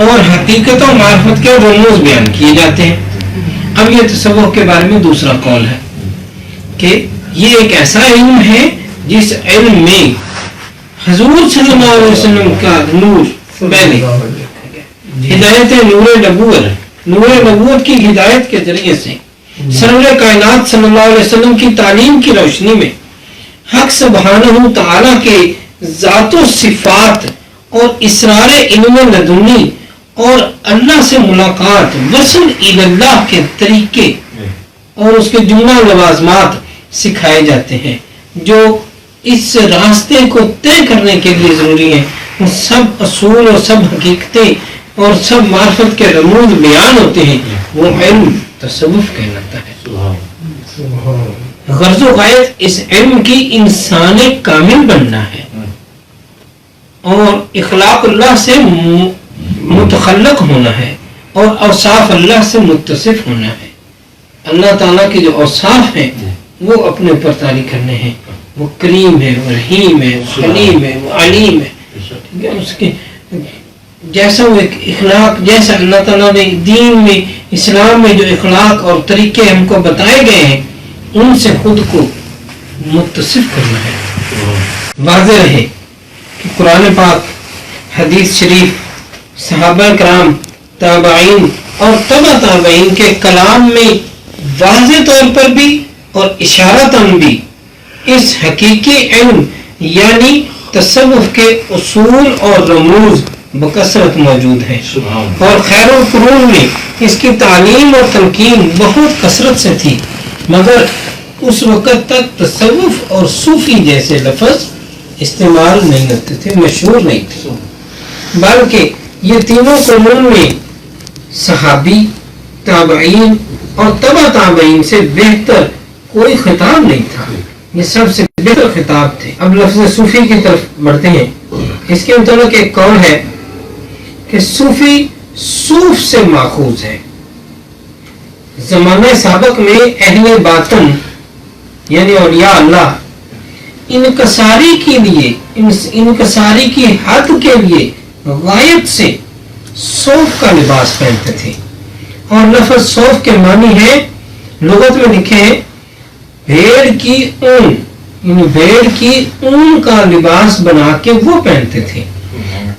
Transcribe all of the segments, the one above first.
اور حقیقت و معرفت کے رموز بیان کیے جاتے ہیں. اب یہ تصوف کے بارے میں دوسرا قول ہے کہ یہ ایک ایسا علم ہے جس علم میں حضور صلی اللہ علیہ وسلم کا نور پہلے ہدایت نور نبوت کی ہدایت کے ذریعے سے سرور کائنات صلی اللہ علیہ وسلم کی تعلیم کی روشنی میں حق سبحانہ تعالیٰ کے ذات و صفات اور اسرار علم لدنی اور اللہ سے ملاقات وصل اللہ کے طریقے اور اس کے جملہ لوازمات سکھائے جاتے ہیں جو اس راستے کو طے کرنے کے لیے ضروری ہیں. وہ سب اصول اور سب حقیقتیں اور سب معرفت کے رموز بیان ہوتے ہیں. وہ علم تصوف کہلاتا ہے. غرض و غایت اس علم کی انسان کامل بننا ہے اور اخلاق اللہ سے متخلق ہونا ہے اور اوصاف اللہ سے متصف ہونا ہے. اللہ تعالیٰ کے جو اوصاف ہیں وہ اپنے اوپر طاری کرنے ہیں. وہ کریم ہے، وہ رحیم ہے، وہ حلیم ہے، وہ علیم ہے. اس کے جیسا وہ اخلاق، جیسا اللہ تعالیٰ نے دین میں اسلام میں جو اخلاق اور طریقے ہم کو بتائے گئے ہیں ان سے خود کو متصف کرنا ہے. واضح رہے کہ قرآن پاک، حدیث شریف، صحابہ کرام، تابعین اور تبع تابعین کے کلام میں واضح طور پر بھی اور اشارتاً بھی اس حقیقی علم یعنی تصوف کے اصول اور رموز بکثرت موجود ہیں. اور خیر القرون میں اس کی تعلیم اور تلقین بہت کثرت سے تھی، مگر اس وقت تک تصوف اور صوفی جیسے لفظ استعمال نہیں ہوتے تھے، مشہور نہیں تھے. بلکہ یہ تینوں قرون میں صحابی، تابعین اور تبع تابعین سے بہتر کوئی خطاب نہیں تھا. یہ سب سے بہتر خطاب تھے. اب لفظ صوفی کی طرف بڑھتے ہیں. اس کے متعلق ایک قول ہے کہ صوفی صوف سے ماخوذ ہے. زمانہ سابق میں اہل باطن یعنی اولیاء اللہ انکساری کے لیے، انکساری کی حد کے لیے غایت سے صوف کا لباس پہنتے تھے. اور لفظ صوف کے معنی ہے، لغت میں لکھے ہیں، بھیڑ کی اون، یعنی بھیڑ کی اون کا لباس بنا کے وہ پہنتے تھے.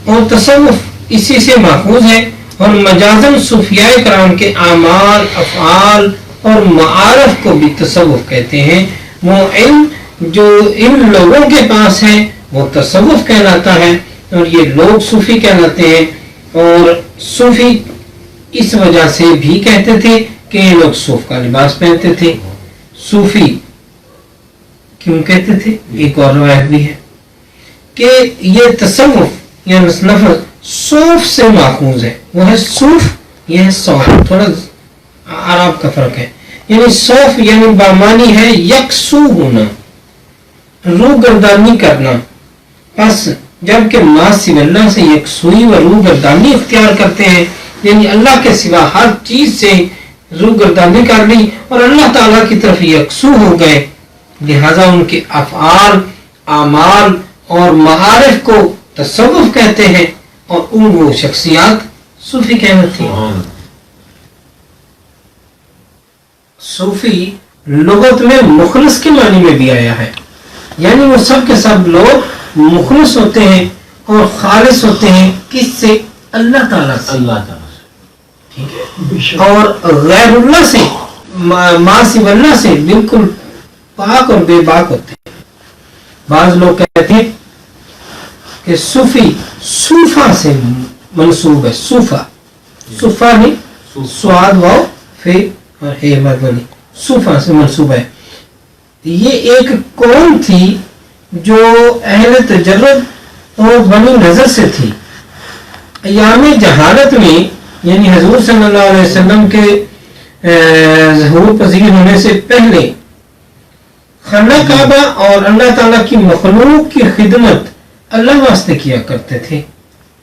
اور تصوف اسی سے ماخوذ ہے. اور مجازن صوفیاء کرام کے اعمال، افعال اور معارف کو بھی تصوف کہتے ہیں. وہ علم جو ان لوگوں کے پاس ہے وہ تصوف کہلاتا ہے اور یہ لوگ صوفی کہلاتے ہیں. اور صوفی اس وجہ سے بھی کہتے تھے کہ یہ لوگ صوف کا لباس پہنتے تھے. صوفی کیوں کہتے تھے؟ ایک اور روایت بھی ہے کہ یہ تصوف یعنی لفظ صوف سے ماخوذ ہے. وہ ہے صوف، یہ ہے صوف، تھوڑا عرب کا فرق ہے. یعنی صوف یعنی بامانی ہے یکسو ہونا، روح گردانی کرنا. پس جبکہ ما سوی اللہ سے یکسوئی و روح گردانی اختیار کرتے ہیں، یعنی اللہ کے سوا ہر چیز سے روح گردانی کر لی اور اللہ تعالیٰ کی طرف یکسو ہو گئے، لہذا ان کے افعال، اعمال اور معارف کو تصوف کہتے ہیں اور ان وہ شخصیات صوفی کہلاتی ہیں. صوفی لغت میں مخلص کے معنی میں بھی آیا ہے، یعنی وہ سب کے سب لوگ مخلص ہوتے ہیں اور خالص ہوتے ہیں. کس سے؟ اللہ تعالیٰ سے. اللہ تعالیٰ سے. اور غیر اللہ سے، ما سوی اللہ سے بالکل پاک اور بے باک ہوتے ہیں. بعض لوگ کہتے ہیں کہ صوفی صوفہ سے منسوب ہے. صوفہ، صوفہ نہیں، سواد واو فی اور ہے مدنی، صوفہ سے منسوب ہے. یہ ایک قوم تھی جو اہل تجرد اور بنی نظر سے تھی. ایام جہالت میں یعنی حضور صلی اللہ علیہ وسلم کے ظہور پذیر ہونے سے پہلے خانہ کعبہ اور اللہ تعالیٰ کی مخلوق کی خدمت اللہ واسطے کیا کرتے تھے،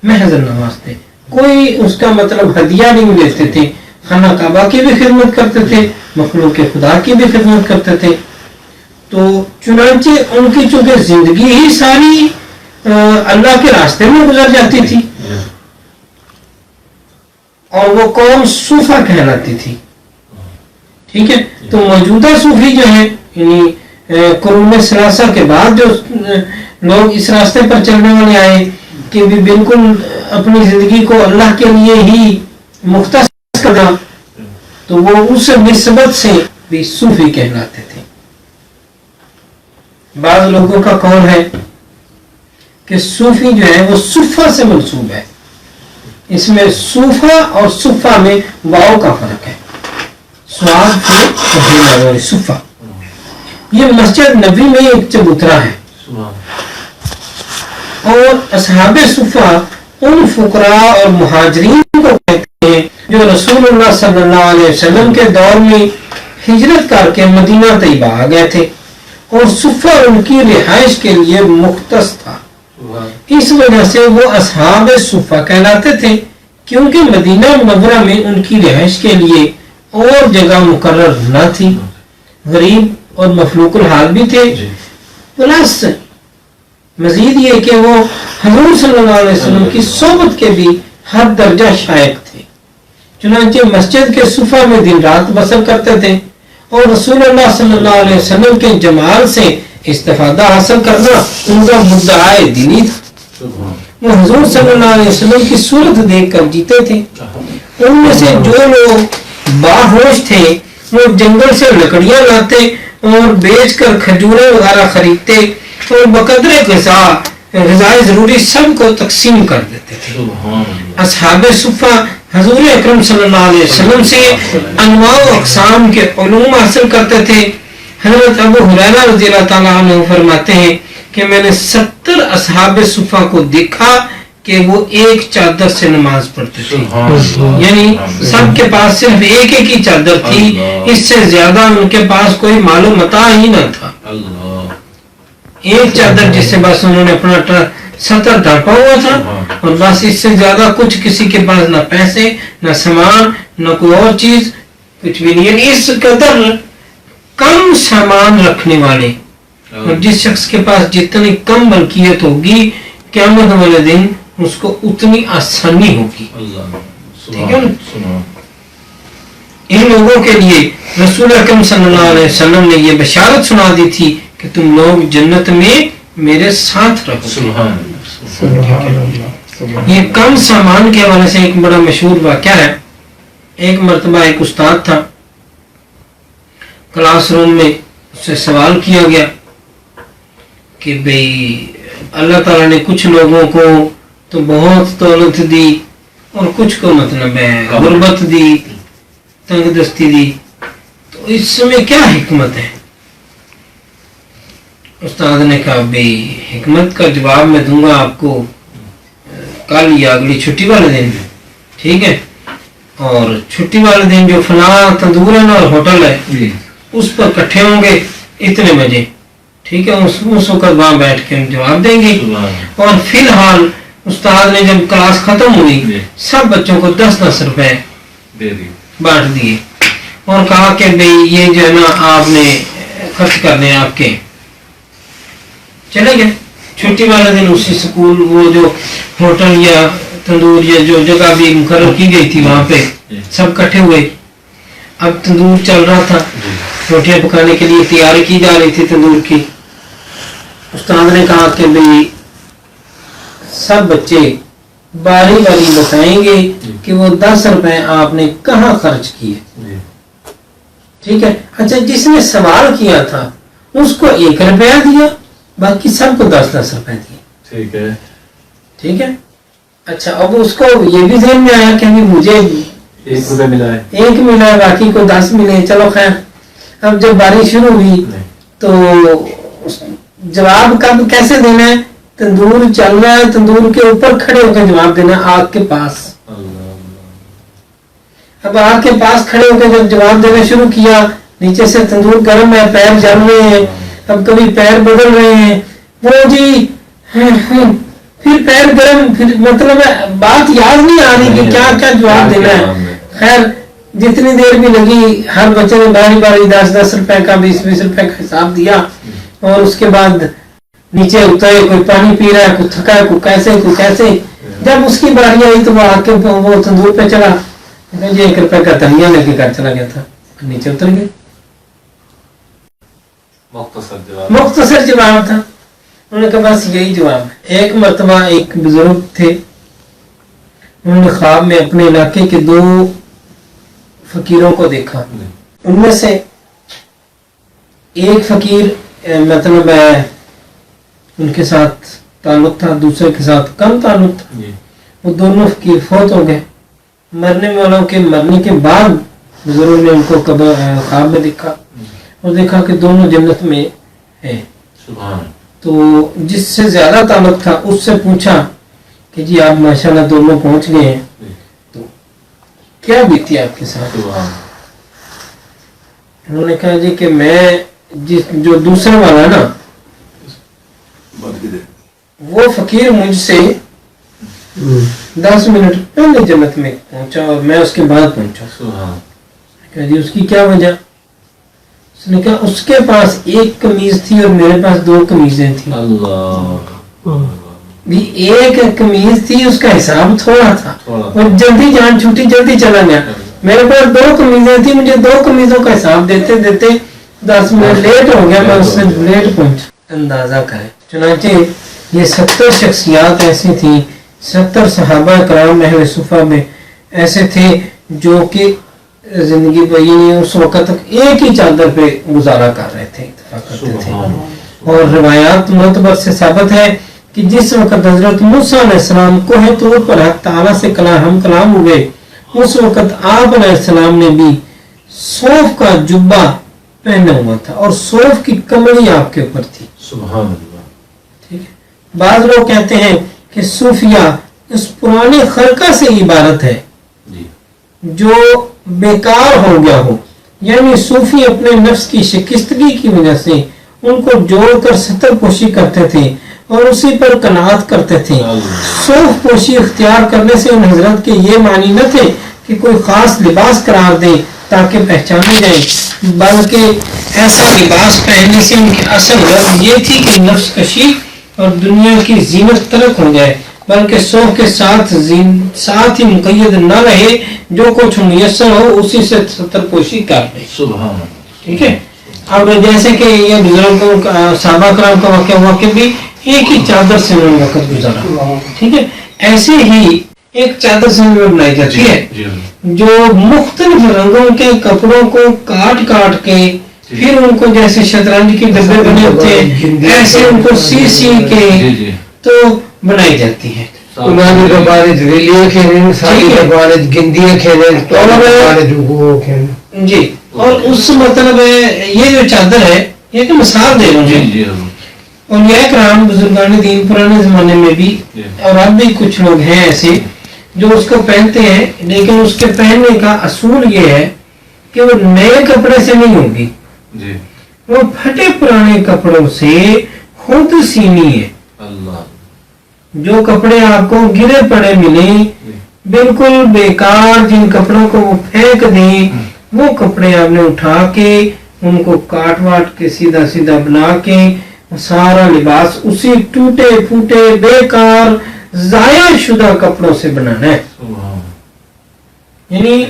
محض اللہ واسطے. کوئی اس کا مطلب ہدیہ نہیں دیتے تھے. خانہ کعبہ کی بھی خدمت کرتے تھے، مخلوق کے خدا کی بھی خدمت کرتے تھے. تو چنانچہ ان کی چونکہ زندگی ہی ساری اللہ کے راستے میں گزر جاتی تھی، اور وہ قوم صوفہ کہلاتی تھی. ٹھیک ہے. تو موجودہ صوفی جو ہے یعنی قرون ثلاثہ کے بعد جو لوگ اس راستے پر چلنے والے آئے کہ بھی بالکل اپنی زندگی کو اللہ کے لیے ہی مختص کرنا، تو وہ اس نسبت سے بھی صوفی کہلاتے تھے. بعض لوگوں کا قول ہے کہ صوفی جو ہے وہ صفہ سے منسوب ہے. اس میں صوفہ اور صفہ میں واو کا فرق ہے. سواد سے صفہ، یہ مسجد نبی میں ایک چبوترا ہے. اور اصحاب صفہ ان فقراء اور مہاجرین کو کہتے ہیں جو رسول اللہ صلی اللہ علیہ وسلم کے دور میں ہجرت کر کے مدینہ طیبہ آ گئے تھے، اور صفہ ان کی رہائش کے لیے مختص تھا. اس وجہ سے وہ اصحاب صفہ کہلاتے تھے، کیونکہ مدینہ منورہ میں ان کی رہائش کے لیے اور جگہ مقرر نہ تھی. غریب اور مفلوق الحال بھی تھے. پلس مزید یہ کہ وہ حضور صلی اللہ علیہ وسلم کی صحبت کے بھی ہر درجہ شائق تھے. چنانچہ مسجد کے صفہ میں دن رات بسر کرتے تھے، اور رسول اللہ صلی اللہ علیہ وسلم کے جمال سے استفادہ حاصل کرنا ان کا مدعائے دینی تھا. وہ حضور صلی اللہ علیہ وسلم کی صورت دیکھ کر جیتے تھے. ان میں سے جو لوگ باہوش تھے وہ جنگل سے لکڑیاں لاتے اور بیچ کر کھجوریں وغیرہ خریدتے اور بقدر غذائے ضروری سب کو تقسیم کر دیتے تھے. اصحاب صفہ حضور اکرم صلی اللہ علیہ وسلم سے انواع و اقسام کے علوم حاصل کرتے تھے. حضرت ابو ہریرہ رضی اللہ تعالیٰ عنہ فرماتے ہیں کہ میں نے 70 اصحاب صفہ کو دیکھا کہ وہ ایک چادر سے نماز پڑھتے تھے. یعنی سب کے پاس صرف ایک ایک ہی چادر تھی، اس سے زیادہ ان کے پاس کوئی مال و متاع ہی نہ تھا. ایک چادر جس سے بس انہوں نے اپنا سطر ڈھانپا ہوا تھا، اور بس اس سے زیادہ کچھ کسی کے پاس نہ پیسے نہ سامان نہ کوئی اور چیز، کچھ بھی نہیں. یعنی اس قدر کم سامان رکھنے والے، اور جس شخص کے پاس جتنی کم ملکیت ہوگی قیامت والے دن اس کو اتنی آسانی ہوگی. ٹھیک ہے نا. ان لوگوں کے لیے رسول اکرم صلی اللہ علیہ وسلم نے یہ بشارت سنا دی تھی کہ تم لوگ جنت میں میرے ساتھ رہو. یہ کم سامان کے حوالے سے ایک بڑا مشہور واقعہ ہے. ایک مرتبہ ایک استاد تھا، کلاس روم میں اس سے سوال کیا گیا کہ بھئی اللہ تعالیٰ نے کچھ لوگوں کو تو بہت دولت دی اور کچھ کو مطلب ہے غربت دی، تنگ دستی دی، تو اس میں کیا حکمت ہے؟ استاد نے کہا بھئی حکمت کا جواب میں دوں گا آپ کو کل یا اگلی چھٹی والے دن. ٹھیک ہے. اور چھٹی والے دن جو فلاں تندور ہے نا اور ہوٹل ہے اس پر اکٹھے ہوں گے اتنے بجے. ٹھیک ہے. اس وقت وہاں بیٹھ کے ہم جواب دیں گے. اور فی الحال استاد نے جب کلاس ختم ہوئی سب بچوں کو 10-10 روپے بانٹ دیے اور کہا کہ بھئی یہ جو ہے نا آپ نے خرچ کرنے آپ کے. چلے گئے. چھٹی والا دن اسی سکول وہ جو ہوٹل یا تندور یا جو جگہ بھی مقرر کی گئی تھی وہاں پہ سب اکٹھے ہوئے. اب تندور چل رہا تھا، روٹیاں پکانے کے لیے تیاری کی جا رہی تھی تندور کی. استاد نے کہا کہ بھئی سب بچے باری باری بتائیں گے کہ وہ 10 روپے آپ نے کہاں خرچ کیے. ٹھیک ہے. اچھا جس نے سوال کیا تھا اس کو 1 روپیہ دیا، باقی سب کو 10-10 روپے دیے. ٹھیک ہے. ٹھیک ہے. اچھا اب اس کو یہ بھی ذہن میں آیا کہ مجھے 1 روپے ملا ہے، 1 ملا ہے، باقی کو 10 ملے. چلو خیر. اب جب بارش شروع ہوئی تو جواب کب کیسے دینا ہے؟ تندور چل رہا ہے، تندور کے اوپر کھڑے ہو کے جواب دینا آگ کے پاس. اب آگ کے پاس کھڑے ہو کے جب جواب دینا شروع کیا، نیچے سے تندور گرم ہے، پیر جل رہے ہیں، اب کبھی پیر بدل رہے ہیں، وہ جی پھر پیر گرم، پھر مطلب بات یاد نہیں آ رہی کہ کیا کیا جواب دینا ہے. خیر جتنی دیر بھی لگی ہر بچے نے باری باری 10-10 روپے کا 20-20 روپے کا حساب دیا. اور اس کے بعد نیچے اترے، کوئی پانی پی رہا ہے، کوئی تھکا ہے، کوئی کیسے. جب اس کی باری آئی تو وہ آ کے وہ تندور پہ چلا جی 1 روپے کا دھنیا لے کے گھر چلا گیا تھا, نیچے اتر گئے. مختصر جواب تھا. انہوں نے کہا بس یہی جواب ہے. ایک مرتبہ ایک بزرگ تھے, انہوں نے خواب میں اپنے علاقے کے 2 فقیروں کو دیکھا. ان میں سے ایک فقیر مطلب ان کے ساتھ تعلق تھا, دوسرے کے ساتھ کم تعلق تھا. وہ دونوں فقیر فوت ہو گئے. مرنے والوں کے مرنے کے بعد بزرگ نے ان کو خواب میں دیکھا اور دیکھا کہ دونوں جنت میں ہیں. تو جس سے زیادہ تعلق تھا اس سے پوچھا کہ جی آپ ماشاءاللہ دونوں پہنچ گئے ہیں, تو کیا بیتی آپ کے ساتھ؟ انہوں نے کہا جی کہ میں جو دوسرا والا نا وہ فقیر مجھ سے 10 منٹ پہلے جنت میں پہنچا اور میں اس کے بعد پہنچا. کہا جی اس کی کیا وجہ؟ اس نے کہا اس کے پاس 1 قمیض تھی اور میرے پاس 2 قمیضیں تھیں. ایک قمیض تھی, اس کا حساب تھوڑا تھا اور جلدی جان چھوٹی, جلدی چلا گیا. میرے پاس 2 قمیضیں تھیں, مجھے 2 قمیضوں کا حساب دیتے دیتے 10 منٹ لیٹ ہو گیا, میں اس سے لیٹ پہنچا. اندازہ کرے. چنانچہ یہ 70 شخصیات ایسی تھیں, 70 صحابہ کرام اہل صفہ میں ایسے تھے جو کہ زندگی اس وقت تک ایک ہی چادر پہ گزارا کر رہے تھے, اتفاق کرتے تھے. اور روایات معتبر سے ثابت ہے کہ جس وقت حضرت موسیٰ علیہ السلام کوہ طور پر حق تعالیٰ سے ہم کلام ہوئے, اس وقت آپ علیہ السلام نے بھی صوف کا جبہ پہنا ہوا تھا اور صوف کی کمڑی آپ کے اوپر تھی. سبحان اللہ. ٹھیک ہے. بعض لوگ کہتے ہیں کہ صوفیہ اس پرانے خرقہ سے عبارت ہے جو بیکار ہو گیا ہو, یعنی صوفی اپنے نفس کی شکستگی کی وجہ سے ان کو جوڑ کر ستر پوشی کرتے تھے اور اسی پر قناعت کرتے تھے. صوف پوشی اختیار کرنے سے ان حضرت کے یہ معنی نہ تھے کہ کوئی خاص لباس قرار دیں تاکہ پہچانے جائیں, بلکہ ایسا لباس پہننے سے ان کی اصل غرض یہ تھی کہ نفس کشی اور دنیا کی زینت ترک ہو جائے, بلکہ صوف کے ساتھ ہی مقید نہ رہے, جو کچھ میسر ہو اسی سے ستر پوشی کر لے. ٹھیک ہے. اب جیسے کہ یہ بزرگوں کا صحابہ کرام کا واقعہ ہوا کہ بھی ایک ہی چادر سے انہوں نے وقت گزارا. ٹھیک ہے. ایسے ہی ایک چادر سے بنائی جاتی ہے جو مختلف رنگوں کے کپڑوں کو کاٹ کاٹ کے پھر ان کو جیسے شطرنج کے ڈبے بنے ہوتے ہیں ایسے ان کو سی سی کے تو بنائی جاتی ہے. جی. اور اس مطلب یہ جو چادر ہے یہ کہ مثال دے رہا ہوں, اور یہ کرام بزرگان دین پرانے زمانے میں بھی اور اب بھی کچھ لوگ ہیں ایسے جو اس کو پہنتے ہیں, لیکن اس کے پہننے کا اصول یہ ہے کہ وہ نئے کپڑے سے نہیں ہوگی, وہ پھٹے پرانے کپڑوں سے خود سینی ہے. جو کپڑے آپ کو گرے پڑے ملیں بالکل بیکار, جن کپڑوں کو وہ پھینک دیں, وہ کپڑے آپ نے اٹھا کے ان کو کاٹ واٹ کے سیدھا سیدھا بنا کے سارا لباس اسی ٹوٹے پھوٹے بیکار ضائع شدہ کپڑوں سے بنانا ہے. یعنی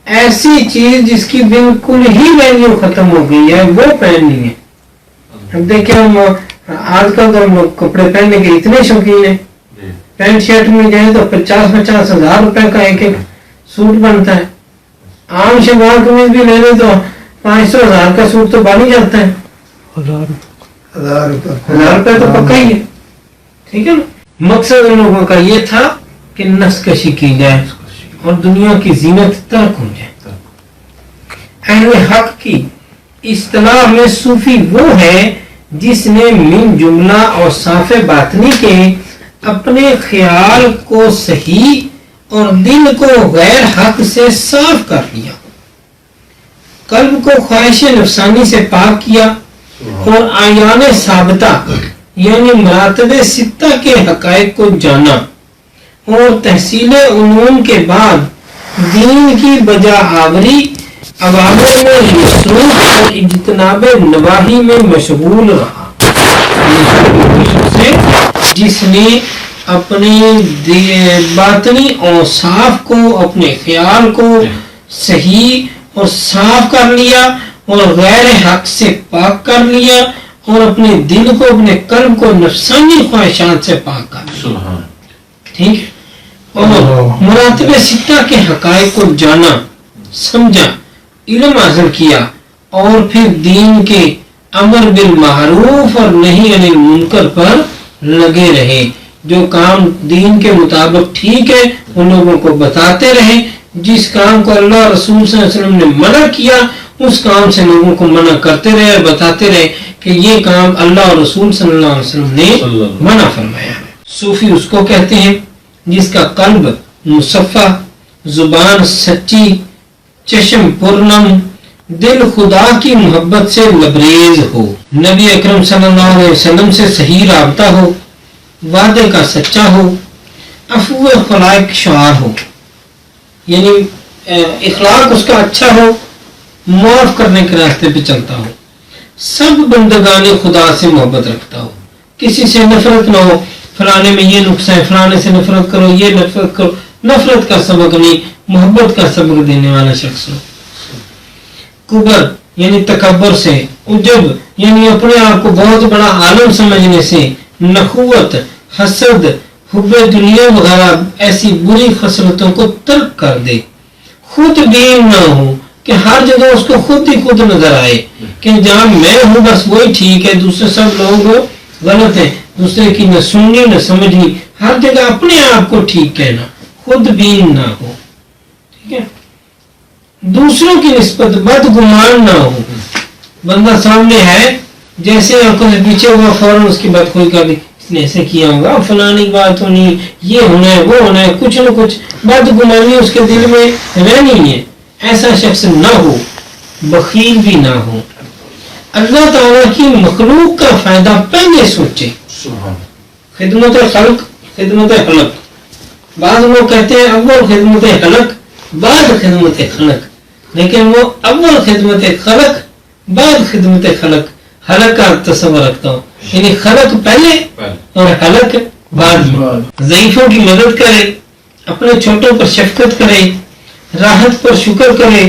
ایسی چیز جس کی بالکل ہی ویلیو ختم ہو گئی ہے وہ پہننی ہے. اب دیکھیں ہم آج کل تو ہم لوگ کپڑے پہننے کے اتنے شوقین ہیں, پینٹ شرٹ میں جائیں تو 50-50 ہزار روپے کا ایک سوٹ بنتا ہے. عام شلوار قمیض بھی لے لیں تو 500,000 کا سوٹ تو بن ہی جاتا ہے. 1000 روپے تو پکا ہی ہے. ٹھیک ہے نا. مقصد ان لوگوں کا یہ تھا کہ نفس کشی کی جائے اور دنیا کی زینت ترک ہو جائے. اہل حق کی اصطلاح میں صوفی وہ ہے جس نے من جملہ اور صاف باطنی کے اپنے خیال کو صحیح اور دل کو غیر حق سے صاف کر لیا, قلب کو خواہش نفسانی سے پاک کیا اور آیان ثابتہ یعنی مراتب ستہ کے حقائق کو جانا, اور تحصیل علوم کے بعد دین کی بجا آوری عوامر میں مصروف اور اجتناب نواہی میں مشغول رہا. جس نے اپنی باطنی اوصاف کو، اپنے خیال کو صحیح اور صاف کر لیا اور غیر حق سے پاک کر لیا اور اپنے دل کو، اپنے قلب کو نفسانی خواہشات سے پاک کر لیا. ٹھیک ہے. اور مراتب ستہ کے حقائق کو جانا، سمجھا، علم حاصل کیا اور پھر دین کے امر بالمعروف اور نہی عن المنکر پر لگے رہے. جو کام دین کے مطابق ٹھیک ہے ان لوگوں کو بتاتے رہے. جس کام کو اللہ رسول صلی اللہ علیہ وسلم نے منع کیا اس کام سے لوگوں کو منع کرتے رہے، بتاتے رہے کہ یہ کام اللہ اور رسول صلی اللہ علیہ وسلم نے منع فرمایا ہے. صوفی اس کو کہتے ہیں جس کا قلب مصفہ، زبان سچی، چشم پرنم، دل خدا کی محبت سے لبریز ہو، نبی اکرم صلی اللہ علیہ وسلم سے صحیح رابطہ ہو، وعدے کا سچا ہو، عفو خلائق شعار ہو، یعنی اخلاق اس کا اچھا ہو، معاف کرنے کے راستے پہ چلتا ہو، سب بندگان خدا سے محبت رکھتا ہو، کسی سے نفرت نہ ہو. فلانے میں یہ نقص ہے، فلانے سے نفرت کرو، یہ نفرت کرو. نفرت کا سبق نہیں، محبت کا سبق دینے والا شخص ہو. کبر یعنی تکبر سے، عجب یعنی اپنے آپ کو بہت بڑا عالم سمجھنے سے، نخوت، حسد، حب دنیا وغیرہ ایسی بری خصلتوں کو ترک کر دے. خود بین نہ ہو کہ ہر جگہ اس کو خود ہی خود نظر آئے کہ جہاں میں ہوں بس وہی ٹھیک ہے، دوسرے سب لوگ غلط ہیں، دوسرے کی نہ سننی نہ سمجھنی، ہر جگہ اپنے آپ کو ٹھیک کہنا، خود بین نہ ہو. ٹھیک ہے. دوسروں کی نسبت بدگمان نہ ہو. بندہ سامنے ہے، جیسے آنکھوں سے پیچھے ہوا فوراً اس کی بات کوئی کر دی، اس نے ایسے کیا ہوگا، فلانی بات ہونی، یہ ہونا ہے، وہ ہونا ہے، کچھ نہ کچھ بدگمانی اس کے دل میں رہنی ہے. ایسا شخص نہ ہو، بخیل بھی نہ ہو. اللہ تعالیٰ کی مخلوق کا فائدہ پہلے سوچے. خدمت خلق، خدمت خلق. بعض لوگ کہتے ہیں اول خدمت خلق بعد خدمت خلق، لیکن وہ اول خدمت خلق بعد خدمت خلق، خلق کا تصور رکھتا ہوں، یعنی خلق پہلے اور خلق بعد میں. ضعیفوں کی مدد کرے، اپنے چھوٹوں پر شفقت کرے، راحت پر شکر کرے،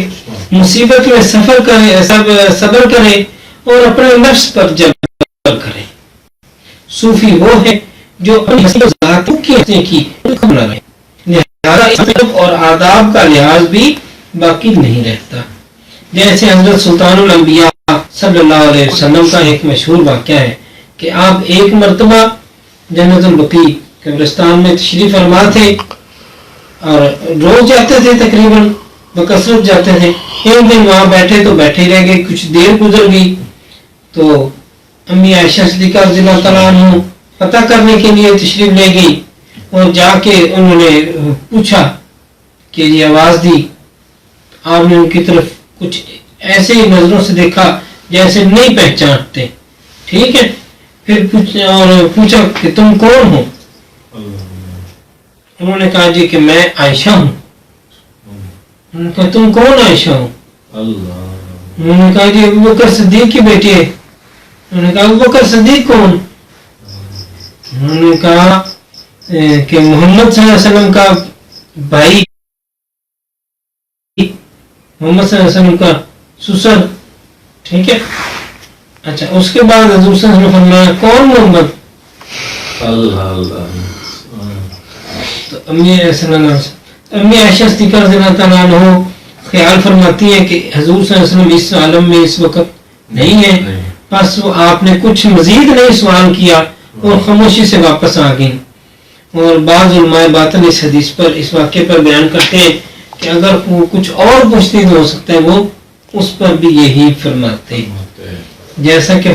مصیبت میں صبر کرے اور اپنے نفس پر جبر کرے. صوفی وہ ہے جو اپنی ذاتوں کی نہ رہے، لہذا اور آداب کا لحاظ بھی باقی نہیں رہتا. جیسے حضرت سلطان الانبیاء صلی اللہ علیہ وسلم کا ایک مشہور واقعہ ہے کہ آپ ایک مرتبہ جنت البقیع قبرستان میں تشریف فرما تھے اور روز جاتے تھے، تقریباً بکثرت جاتے تھے. ایک دن وہاں بیٹھے تو بیٹھے رہ گئے، کچھ دیر گزر گئی تو امی عائشہ صدیقہ رضی اللہ تعالیٰ عنہ پتہ کرنے کے لیے تشریف لے گئی اور جا کے انہوں نے پوچھا کہ یہ آواز دی. آپ نے ان کی طرف کچھ ایسے ہی نظروں سے دیکھا جیسے نہیں پہچانتے. ٹھیک ہے. پھر پوچھا کہ تم کون ہو؟ انہوں نے کہا جی کہ میں عائشہ ہوں. انہوں نے کہا تم کون عائشہ ہو؟ انہوں نے کہا جی ابو بکر صدیق کی بیٹی ہے. انہوں نے کہا ابو بکر صدیق کون؟ انہوں نے کہا کہ محمد صلی اللہ علیہ وسلم کا بھائی، محمد صلی اللہ علیہ وسلم کا سسر. ٹھیک ہے. اچھا اس کے بعد حضور صلی اللہ علیہ وسلم نے فرمایا کون محمد؟ تو امی عائشہ صدیقہ رضی اللہ تعالیٰ عنہ خیال فرماتی ہیں کہ حضور صلی اللہ علیہ وسلم اس عالم میں اس وقت نہیں ہے، بس آپ نے کچھ مزید نہیں سوال کیا اور خاموشی سے واپس آ گئیں. اور بعض علماء باطن اس حدیث پر، اس واقعے پر بیان کرتے ہیں کہ اگر وہ کچھ اور پوچھتی ہو سکتا ہے وہ اس پر بھی یہی فرماتے ہیں. جیسا کہ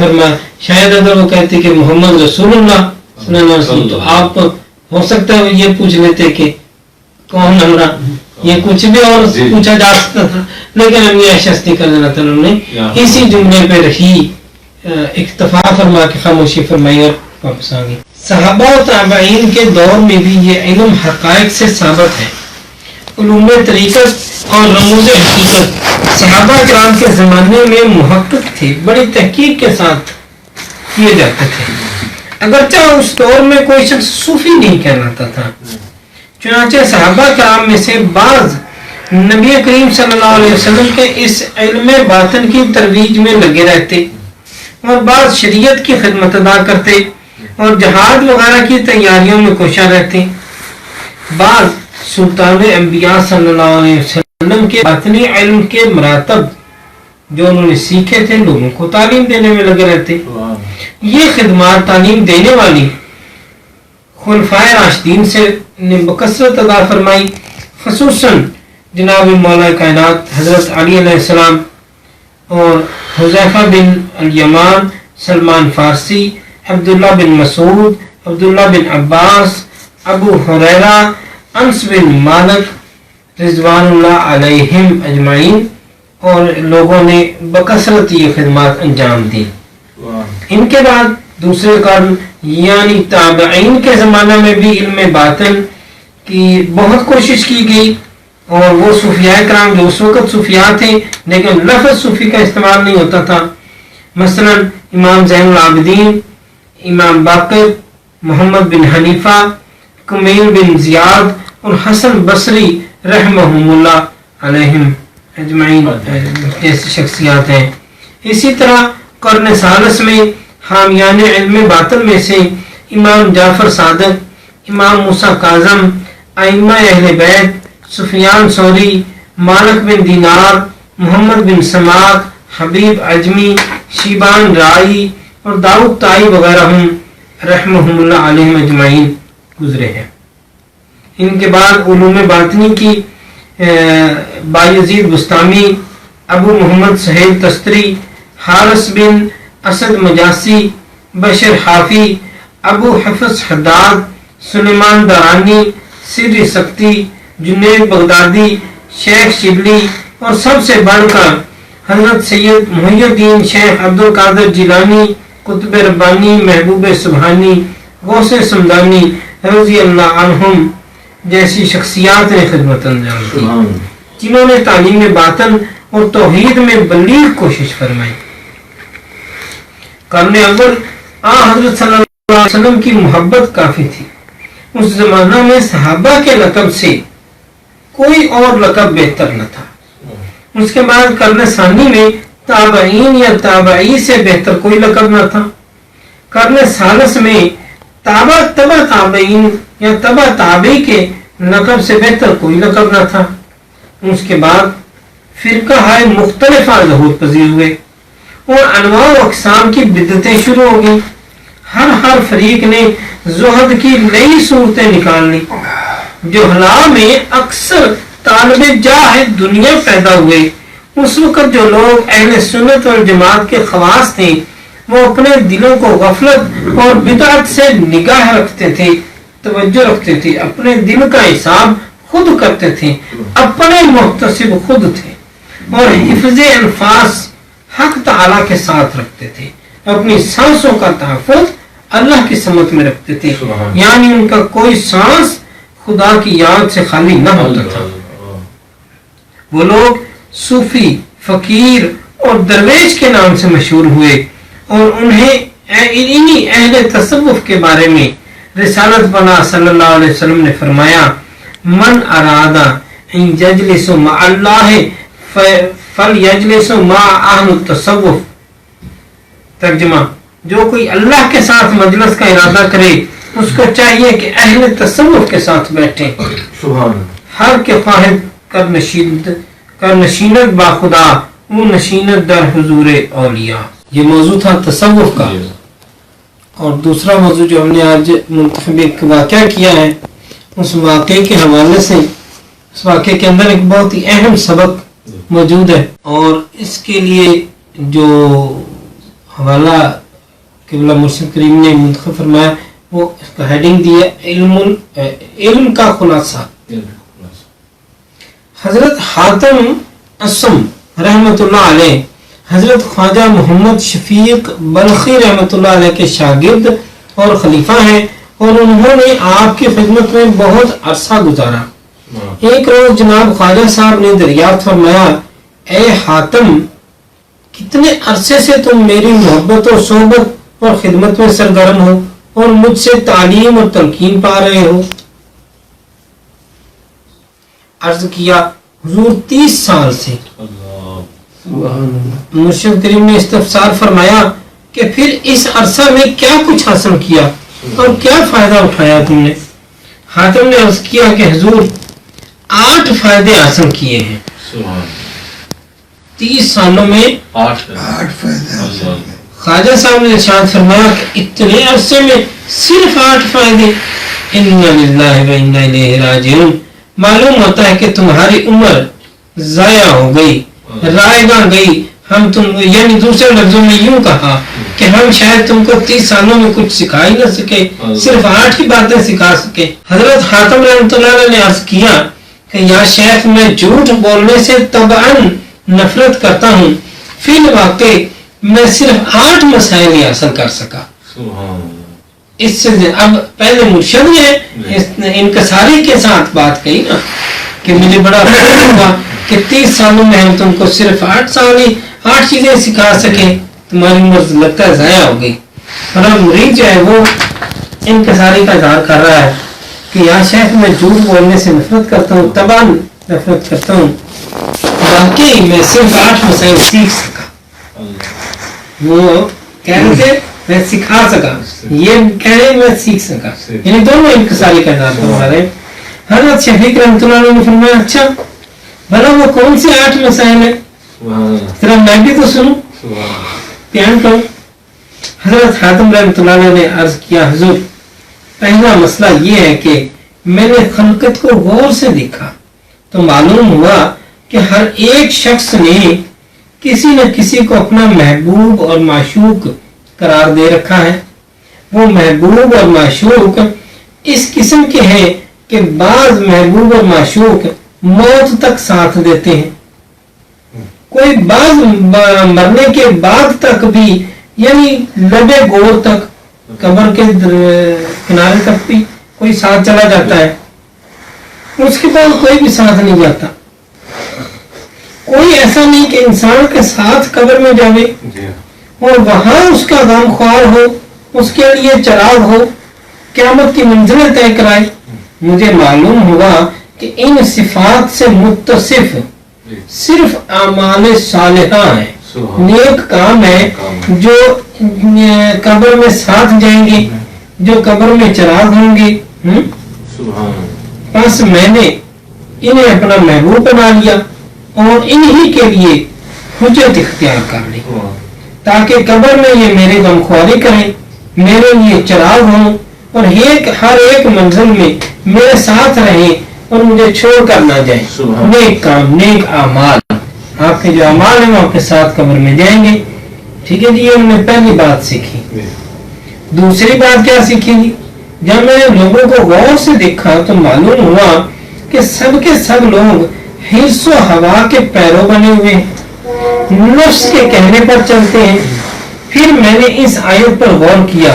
شاید اگر وہ کہتے کہ محمد رسول اللہ صلی اللہ علیہ وسلم تو آپ ہو سکتا ہے یہ پوچھ لیتے کہ کون ہمارا، یہ کچھ بھی اور پوچھا جا سکتا تھا، لیکن امی عائشہ صدیقہ رضی اللہ تعالیٰ نے اسی جملے پہ رہی اکتفا فرما کے خاموشی فرمائی اور واپس آ گئی. صحابہ و تابعین کے دور میں بھی یہ علم حقائق سے ثابت ہے. علوم طریقت اور رموز حقیقت صحابہ کرام کے زمانے میں محقق تھے، بڑی تحقیق کے ساتھ کیے جاتے تھے. اگرچہ اس دور میں کوئی شخص صوفی نہیں کہلاتا تھا، چنانچہ صحابہ کرام میں سے بعض نبی کریم صلی اللہ علیہ وسلم کے اس علم باطن کی ترویج میں لگے رہتے اور بعض شریعت کی خدمت ادا کرتے اور جہاد وغیرہ کی تیاریوں میں کوشاں رہتے۔ بعض سلطان انبیاء صلی اللہ علیہ وسلم کے باطنی علم کے مراتب جو انہوں نے سیکھے تھے لوگوں کو تعلیم دینے میں لگے رہتے۔ یہ خدمات تعلیم دینے والی خلفائے راشدین سے نے بکثرت ادا فرمائی، خصوصاً جناب مولا کائنات حضرت علی علیہ السلام اور حذیفہ بن الیمان، سلمان فارسی، عبداللہ بن مسعود، عبداللہ بن عباس، ابو ہریرہ، انس بن مالک رضوان اللہ علیہم اجمعین، اور لوگوں نے بکثرت یہ خدمات انجام دی۔ ان کے بعد دوسرے قرن یعنی تابعین کے زمانہ میں بھی علم باطن کی بہت کوشش کی گئی، اور وہ صوفیاء کرام جو اس وقت صوفیاء تھے لیکن لفظ صوفی کا استعمال نہیں ہوتا تھا، مثلا امام زین العابدین، امام باقر، محمد بن حنیفہ، کمیل بن زیاد اور حسن بصری رحمہم اللہ علیہم اجمعین جیسی شخصیات ہیں۔ اسی طرح قرن ثالث میں حامیان علم باطن میں سے امام جعفر صادق، امام موسیٰ کاظم، ائمہ اہل بیت، سفیان ثوری، مالک بن دینار، محمد بن سماک، حبیب عجمی، شیبان رائی اور داؤد طائی وغیرہ ہم رحمہم اللہ علیہم اجمعین گزرے ہیں۔ ان کے بعد علوم باطنی کی بایزید بستامی، ابو محمد سہیل تستری، حارث بن اسد مجاسی، بشر حافی، ابو حفظ حداد، سلیمان دارانی، سری سکتی، جنید بغدادی، شیخ شبلی اور سب سے بڑھ کر حضرت سید محی الدین شیخ عبد القادر جیلانی، قطب ربانی، محبوب سبحانی، غوث سمدانی رضی اللہ عنہم جیسی شخصیات نے خدمت انجام دی، جنہوں نے تعلیم باطن اور توحید میں بلیغ کوشش فرمائی۔ قرن اول حضرت صلی اللہ علیہ وسلم کی محبت کافی تھی۔ اس زمانہ میں صحابہ کے لقب سے کوئی اور لقب بہتر نہ تھا۔ اس کے بعد قرن ثانی میں تابعین یا تابعی سے بہتر کوئی لقب نہ تھا۔ قرن ثالث میں تابع تابعین یا تبع تابعی کے لقب سے بہتر کوئی لقب نہ تھا۔ اس کے بعد فرقہ مختلفہ ظہور پذیر ہوئے اور انواع و اقسام کی بدعتیں شروع ہو گئیں۔ ہر فریق نے زہد کی نئی صورتیں نکال لی۔ جہلا میں اکثر طالب جاہ دنیا پیدا ہوئے۔ اس وقت جو لوگ اہل سنت والجماعت کے خواص تھے وہ اپنے دلوں کو غفلت اور بدعت سے نگاہ رکھتے تھے، توجہ رکھتے تھے، اپنے دل کا حساب خود کرتے تھے، اپنے محتسب خود تھے اور حفظ الفاظ حق تعالی کے ساتھ رکھتے تھے، اپنی سانسوں کا تحفظ اللہ کی سمت میں رکھتے تھے، یعنی ان کا کوئی سانس خدا کی یاد سے خالی نہ ہوتا تھا۔ وہ لوگ صوفی، فقیر اور درویش کے نام سے مشہور ہوئے اور انہیں انہی اہل تصوف کے بارے میں رسالت بنا صلی اللہ علیہ وسلم نے فرمایا، من ارادہ ان یجلس مع اللہ فلیجلس مع اہل التصوف۔ ترجمہ، جو کوئی اللہ کے ساتھ مجلس کا ارادہ کرے اس کو چاہیے کہ اہل تصوف کے ساتھ بیٹھیں۔ ہر کے خواہد کر نشینت با خدا وہ نشینت در حضور اولیاء۔ یہ موضوع تھا تصوف کا، اور دوسرا موضوع جو ہم نے آج منتخب ایک واقعہ کیا ہے، اس واقعے کے حوالے سے اس واقعے کے اندر ایک بہت ہی اہم سبق موجود ہے، اور اس کے لیے جو حوالہ قبلہ مرشد کریم نے منتخب فرمایا وہ اس کا ہیڈنگ دی ہے علم کا خلاصہ۔ حضرت حاتم اسم رحمۃ اللہ علیہ حضرت خواجہ محمد شفیق بلخی رحمۃ اللہ علیہ کے شاگرد اور خلیفہ ہیں، اور انہوں نے آپ کی خدمت میں بہت عرصہ گزارا۔ ایک روز جناب خواجہ صاحب نے دریافت فرمایا، اے حاتم، کتنے عرصے سے تم میری محبت اور صحبت اور خدمت میں سرگرم ہو؟ اور مجھ سے تعلیم اور تلقین پا رہے ہو؟ عرض کیا حضور 30 سال سے۔ مرشد کریم نے استفسار فرمایا کہ پھر اس عرصہ میں کیا کچھ حاصل کیا اور کیا فائدہ اٹھایا تم نے؟ حاتم نے عرض کیا کہ حضور 8 فائدے حاصل کیے ہیں 30 سالوں میں 8 فائدے۔ خواجہ صاحب نے ارشاد فرمایا کہ اتنے عرصے میں صرف 8 فائدے؟ انا للہ و انا الیہ راجعون۔ معلوم ہوتا ہے کہ تمہاری عمر ضائع ہو گئی، رائے گاہ گئی۔ ہم تم یعنی دوسرے لفظوں میں یوں کہا کہ ہم شاید تم کو 30 سالوں میں کچھ سکھا ہی نہ سکے، صرف 8 ہی باتیں سکھا سکے۔ حضرت حاتم رحمۃ اللہ علیہ نے عرض کیا کہ یا شیخ میں جھوٹ بولنے سے طبعاً نفرت کرتا ہوں، فی الواقع میں صرف 8 مسائل ہی حاصل کر سکا۔ اس سے اب پہلے مرشد نے انکساری کے ساتھ بات کہی نا کہ مجھے بڑا خوش ہوا کہ 30 سالوں میں ہم تم کو صرف 8 سال ہی 8 چیزیں سکھا سکے، تمہاری عمر لگتا ہے ضائع ہو گئی۔ اور اب مرید جو ہے وہ انکساری کا اظہار کر رہا ہے کہ یا شیخ میں جھوٹ بولنے سے نفرت کرتا ہوں، طبعاً نفرت کرتا ہوں، باقی میں صرف 8 مسائل سیکھ سکا۔ وہ کہہ رہے تھے میں سکھا سکا، یہ کہہ رہے میں سیکھ سکا، یعنی دونوں انکساری کا اظہار کروا رہے ہیں۔ حضرت شفیق رحمۃ اللہ علیہ نے فرمایا اچھا بھلا وہ کون سی 8 مسائل ہیں؟ ذرا میں بھی تو سنوں، بیان کروں۔ حضرت حاتم رحمۃ اللہ علیہ نے عرض کیا حضور پہلا مسئلہ یہ ہے کہ میں نے خلقت کو غور سے دیکھا تو معلوم ہوا کہ ہر ایک شخص نے کسی نہ کسی کو اپنا محبوب اور معشوق قرار دے رکھا ہے۔ وہ محبوب اور معشوق اس قسم کے ہیں کہ بعض محبوب اور معشوق موت تک ساتھ دیتے ہیں، کوئی بعض مرنے کے بعد تک بھی، یعنی لبے گور تک، قبر کے کنارے تک بھی کوئی ساتھ چلا جاتا ہے، اس کے بعد کوئی بھی ساتھ نہیں جاتا۔ کوئی ایسا نہیں کہ انسان کے ساتھ قبر میں جاوے اور وہاں اس کا غم خوار ہو، اس کے لیے چراغ ہو، قیامت کی منزلیں طے کرائے۔ مجھے معلوم ہوا کہ ان صفات سے متصف صرف اعمال صالحہ ہیں، نیک کام ہے جو قبر میں ساتھ جائیں گے، جو قبر میں چراغ ہوں گے۔ بس میں نے انہیں اپنا محبوب بنا لیا اور انہی کے لیے حجت اختیار کر لی تاکہ قبر میں یہ میرے غمخواری کریں، میرے لیے چراغ ہوں اور ہر ایک منزل میں میرے ساتھ رہیں اور مجھے چھوڑ کر نہ جائیں۔ نیک کام، نیک اعمال، آپ کے جو اعمال ہیں وہ آپ کے ساتھ قبر میں جائیں گے۔ ٹھیک ہے جی، یہ ہم نے پہلی بات سیکھی۔ دوسری بات کیا سیکھی جی؟ جب میں نے لوگوں کو غور سے دیکھا تو معلوم ہوا کہ سب کے سب لوگ حرص و ہوا کے پیرو بنے ہوئے ہیں، نفس کے کہنے پر چلتے ہیں۔ پھر میں نے اس آیت پر غور کیا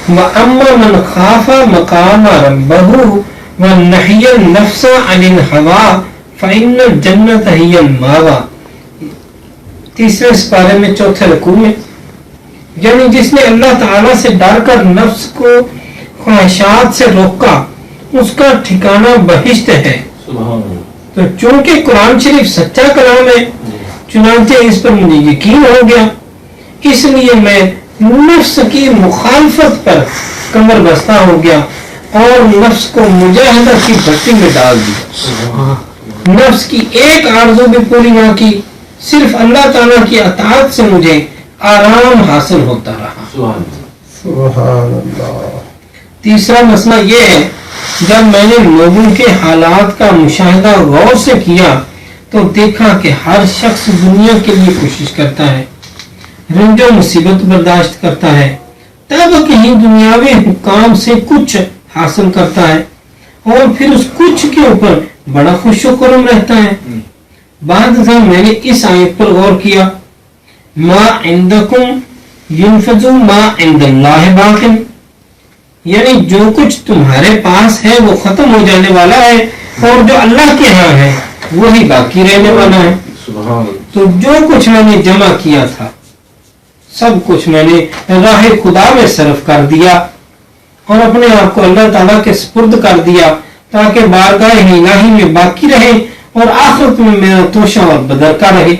وَأَمَّا مَنْ خَافَ مَقَامَ رَبَّهُ وَنَهَى النَّفْسَ عَنِ الْهَوَىٰ فَإِنَّ الْجَنَّةَ هِيَ الْمَأْوَىٰ۔ تیسرے سپارے میں چوتھے رکوع میں، یعنی جس نے اللہ تعالیٰ سے ڈر کر نفس کو خواہشات سے روکا اس کا ٹھکانہ بہشت ہے۔ تو چونکہ قرآن شریف سچا کلام ہے چنانچہ اس پر مجھے یقین ہو گیا، اس لیے میں نفس کی مخالفت پر کمر بستہ ہو گیا اور نفس کو مجاہدہ کی بھٹی میں ڈال دیا۔ نفس کی ایک آرزو بھی پوری نہ کی، صرف اللہ تعالیٰ کی اطاعت سے مجھے آرام حاصل ہوتا رہا۔ سبحان اللہ۔ تیسرا مسئلہ یہ ہے جب میں نے لوگوں کے حالات کا مشاہدہ غور سے کیا تو دیکھا کہ ہر شخص دنیا کے لیے کوشش کرتا ہے، رنج و مصیبت برداشت کرتا ہے، تب کہیں دنیاوی حکام سے کچھ حاصل کرتا ہے اور پھر اس کچھ کے اوپر بڑا خوش و خرم رہتا ہے۔ بعد ازاں میں نے اس آیت پر غور کیا ما عندکم ینفذ ما عند اللہ باق، یعنی جو کچھ تمہارے پاس ہے وہ ختم ہو جانے والا ہے اور جو اللہ کے ہاں ہے وہی باقی رہنے والا ہے۔ تو جو کچھ میں نے جمع کیا تھا سب کچھ میں نے راہ خدا میں صرف کر دیا اور اپنے آپ کو اللہ تعالیٰ کے سپرد کر دیا تاکہ بارگاہ الہی میں باقی رہے اور آخرت میں میرا توشہ اور بدرکا رہے.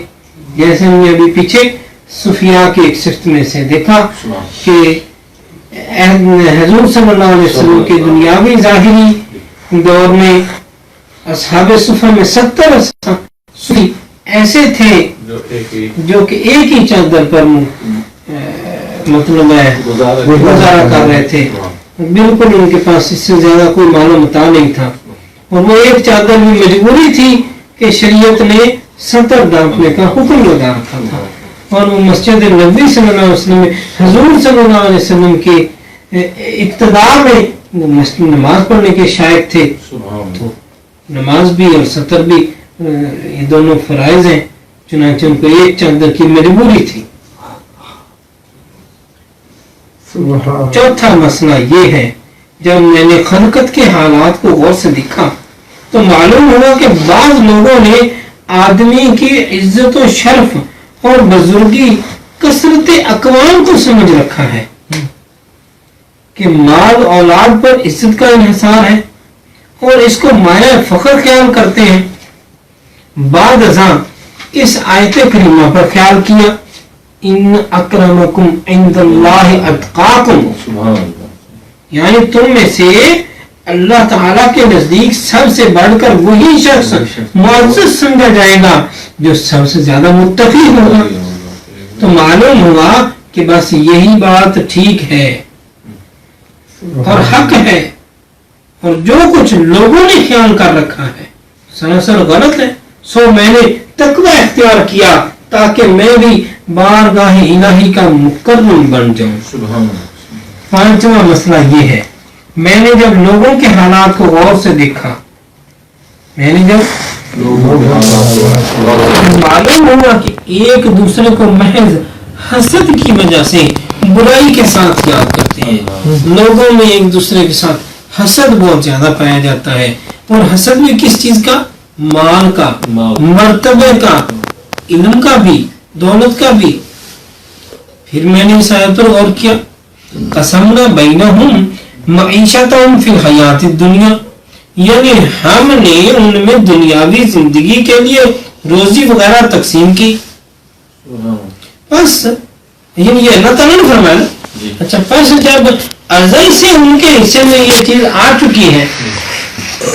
جیسے ہم نے ابھی پیچھے صفیہ کی ایک صفت میں سے دیکھا کہ حضور صلی اللہ علیہ وسلم کے دنیاوی ظاہری دور میں اصحاب صفہ میں 70 صوفی ایسے تھے جو کہ ایک ہی چادر پر مطلب ہے گزارا کر رہے تھے. بالکل ان کے پاس اس سے زیادہ کوئی مال و متاع نہیں تھا اور وہ ایک چادر بھی مجبوری تھی کہ شریعت نے 70 ڈانپنے کا حکم لگا رکھا تھا. اور وہ مسجد نبوی صلی اللہ علیہ وسلم میں حضور صلی اللہ علیہ وسلم کے اقتدار میں نماز پڑھنے کے شائق تھے. تو نماز بھی اور 70 بھی یہ دونوں فرائض ہیں، چنانچہ ان کو ایک چادر کی مجبوری تھی. چوتھا مسئلہ یہ ہے، جب میں نے خلقت کے حالات کو غور سے دیکھا تو معلوم ہوا کہ بعض لوگوں نے آدمی کی عزت و شرف اور بزرگی کثرت اقوام کو سمجھ رکھا ہے کہ مال اولاد پر عزت کا انحصار ہے اور اس کو مایہ فخر خیال کرتے ہیں. بعد ازاں اس آیت کریمہ پر خیال کیا، ان اکرمکم عند اللہ اتقاکم، یعنی تم میں سے اللہ تعالیٰ کے نزدیک سب سے بڑھ کر وہی شخص معزز سمجھا جائے گا جو سب سے زیادہ متقی ہوگا. تو معلوم ہوا کہ بس یہی بات ٹھیک ہے اور حق ہے، اور جو کچھ لوگوں نے خیال کر رکھا ہے سراسر غلط ہے. سو میں نے تقوی اختیار کیا تاکہ میں بھی بارگاہ الہی کا مکرم بن جاؤں. پانچواں مسئلہ یہ ہے، میں نے جب لوگوں کے حالات کو غور سے دیکھا، معلوم ہوا کہ ایک دوسرے کو محض حسد کی وجہ سے برائی کے ساتھ یاد کرتے ہیں. لوگوں میں ایک دوسرے کے ساتھ حسد بہت زیادہ پایا جاتا ہے، اور حسد بھی کس چیز کا؟ مال کا، مرتبے کا، علم کا بھی، دولت کا بھی. پھر میں نے اس آیت پر غور کیا، قسمنا بینہم معیشتہم فی الحیات الدنیا، یعنی ہم نے ان میں دنیاوی زندگی کے لیے روزی وغیرہ تقسیم کی. بس یعنی یہ اللہ تعالیٰ نے فرمایا. اچھا پس جب ازل سے ان کے حصے میں یہ چیز آ چکی ہے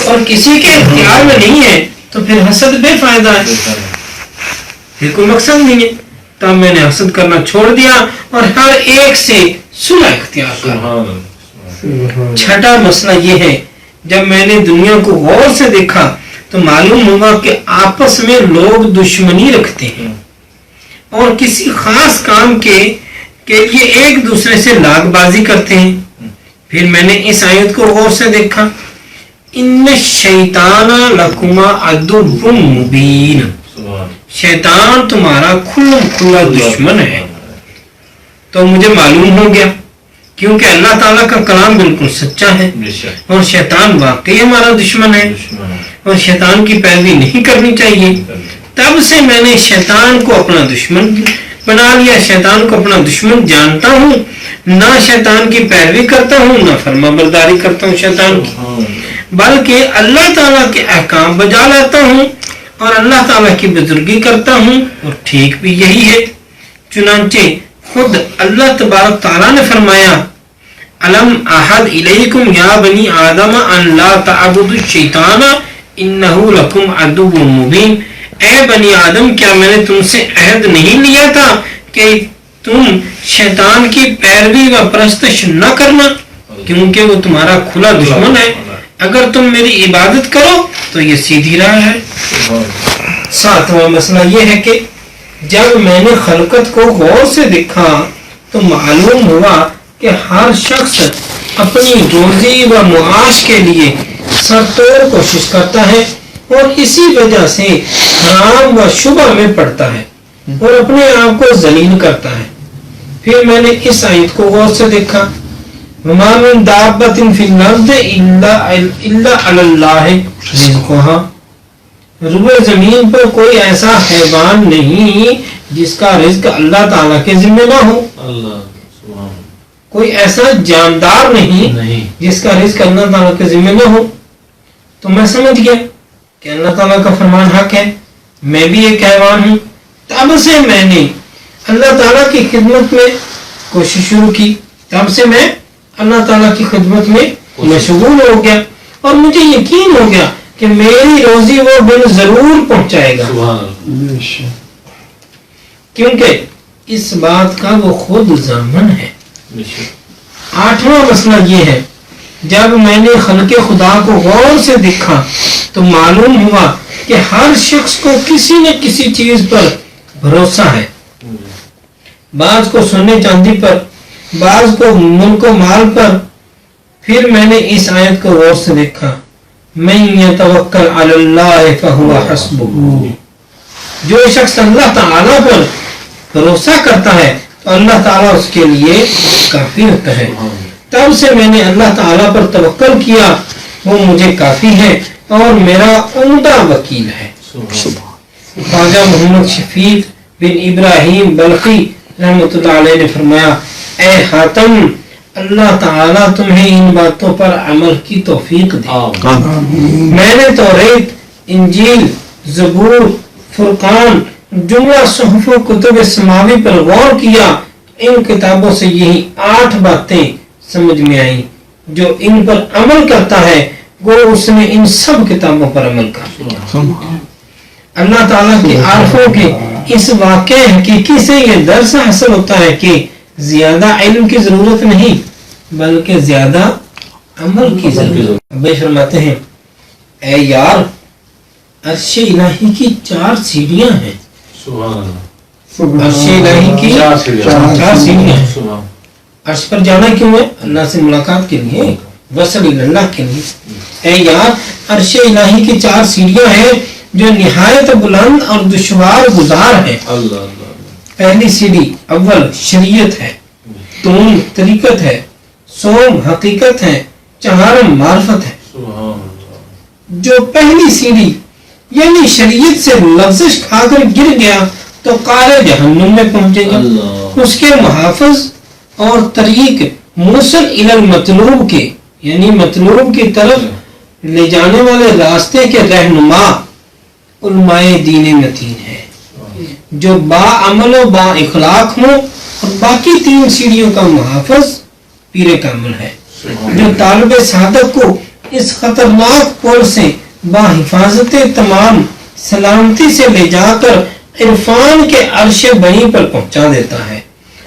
اور کسی کے اختیار میں نہیں ہے تو پھر حسد بے فائدہ ہے، پھر کوئی مقصد نہیں ہے. تب میں نے حسد کرنا چھوڑ دیا اور ہر ایک سے صلح اختیار کیا. چھٹا مسئلہ یہ ہے، جب میں نے دنیا کو غور سے دیکھا تو معلوم ہوگا کہ آپس میں لوگ دشمنی رکھتے ہیں اور کسی خاص کام کے لیے ایک دوسرے سے لاگ بازی کرتے ہیں. پھر میں نے اس آیت کو غور سے دیکھا، ان الشیطان لکما عدو مبین، شیطان تمہارا کھلا دشمن ہے. تو مجھے معلوم ہو گیا، کیونکہ اللہ تعالیٰ کا کلام بالکل سچا ہے اور شیطان واقعی ہمارا دشمن ہے اور شیطان کی پیروی نہیں کرنی چاہیے. تب سے میں نے شیطان کو اپنا دشمن بنا لیا، شیطان کو اپنا دشمن جانتا ہوں، نہ شیطان کی پیروی کرتا ہوں، نہ فرما برداری کرتا ہوں شیطان کی، بلکہ اللہ تعالیٰ کے احکام بجا لاتا ہوں اور اللہ تعالیٰ کی بزرگی کرتا ہوں، اور ٹھیک بھی یہی ہے. چنانچہ خود اللہ تبارک تعالیٰ نے فرمایا، الم احد الیکم یا بنی آدم ان لا تعبدوا الشیطان انہ لکم عدو مبین. اے بنی آدم، کیا میں نے تم سے عہد نہیں لیا تھا کہ تم شیطان کی پیروی و پرستش نہ کرنا، کیونکہ وہ تمہارا کھلا دشمن ہے. اگر تم میری عبادت کرو تو یہ سیدھی راہ ہے. ساتواں مسئلہ یہ ہے کہ جب میں نے خلقت کو غور سے دیکھا تو معلوم ہوا کہ ہر شخص اپنی روزی و معاش کے لیے سرتوڑ کوشش کرتا ہے اور اسی وجہ سے حرام و شبہ میں پڑتا ہے اور اپنے آپ کو ذلیل کرتا ہے. پھر میں نے اس آیت کو غور سے دیکھا، وَمَا مِن دَابَّةٍ فِي الْأَرْضِ إِلَّا عَلَى اللَّهِ رِزْقُهَا، روئے زمین پر کوئی ایسا حیوان نہیں جس کا رزق اللہ تعالیٰ کے ذمہ نہ ہو. کوئی ایسا جاندار نہیں جس کا رزق اللہ تعالیٰ کے ذمہ میں ہو. تو میں سمجھ گیا کہ اللہ تعالیٰ کا فرمان حق ہے، میں بھی ایک حیوان ہوں. تب سے میں نے اللہ تعالیٰ کی خدمت میں کوشش شروع کی، تب سے میں اللہ تعالیٰ کی خدمت میں مشغول ہو گیا، اور مجھے یقین ہو گیا کہ میری روزی وہ دن ضرور پہنچائے گا، کیونکہ اس بات کا وہ خود ضامن ہے. 8واں مسئلہ یہ ہے، جب میں نے خلق خدا کو غور سے دیکھا تو معلوم ہوا کہ ہر شخص کو کسی نہ کسی چیز پر بھروسہ ہے، بعض کو سونے چاندی پر، بعض کو ملک و مال پر. پھر میں نے اس آیت کو غور سے دیکھا، من یتوکل علی اللہ فہو حسبہ، جو شخص اللہ تعالیٰ پر بھروسہ کرتا ہے تو اللہ تعالیٰ اس کے لیے کافی ہوتا ہے. تب سے میں نے اللہ تعالیٰ پر توکل کیا، وہ مجھے کافی ہے اور میرا عمدہ وکیل ہے. خواجہ محمد شفیق بن ابراہیم بلخی رحمۃ اللہ علیہ نے فرمایا، اے حاتم، اللہ تعالیٰ تمہیں ان باتوں پر عمل کی توفیق دے. میں نے توریت، انجیل، زبور، فرقان، جملہ صحف و کتب سماوی پر غور کیا. ان کتابوں سے یہی 8 باتیں سمجھ میں آئیں، جو ان پر عمل کرتا ہے وہ اس نے ان سب کتابوں پر عمل کر لیا. اللہ تعالیٰ کے عارفوں کے اس واقع حقیقی سے یہ درس حاصل ہوتا ہے کہ زیادہ علم کی ضرورت نہیں بلکہ زیادہ عمل کی ضرورت. ابے فرماتے ہیں، اے یار، عرش الہی کی 4 سیڑھیاں ہیں. عرش الہی کی 4 سیڑھیاں ہیں. عرش پر جانا کیوں ہے؟ اللہ سے ملاقات کے لیے، وصل اللہ کے لیے. اے یار، عرش الہی کی 4 سیڑھیاں ہیں جو نہایت بلند اور دشوار گزار ہے. پہلی سیڑھی اول شریعت ہے، دوم طریقت ہے، سوم حقیقت ہے، چہارم معرفت ہے. جو پہلی سیڑھی یعنی شریعت سے لغزش کھا کر گر گیا تو قعر جہنم میں پہنچے گا. اس کے محافظ اور طریق موصل الی المطلوب کے یعنی مطلوب کی طرف لے جانے والے راستے کے رہنما علماء دین متین ہے، جو با عمل و با اخلاق ہوں. اور باقی 3 سیڑھیوں کا محافظ پیر کامل ہے، جو طالب سعادت کو اس خطرناک پل سے با حفاظت تمام سلامتی سے لے جا کر عرفان کے عرش بنی پر پہنچا دیتا ہے.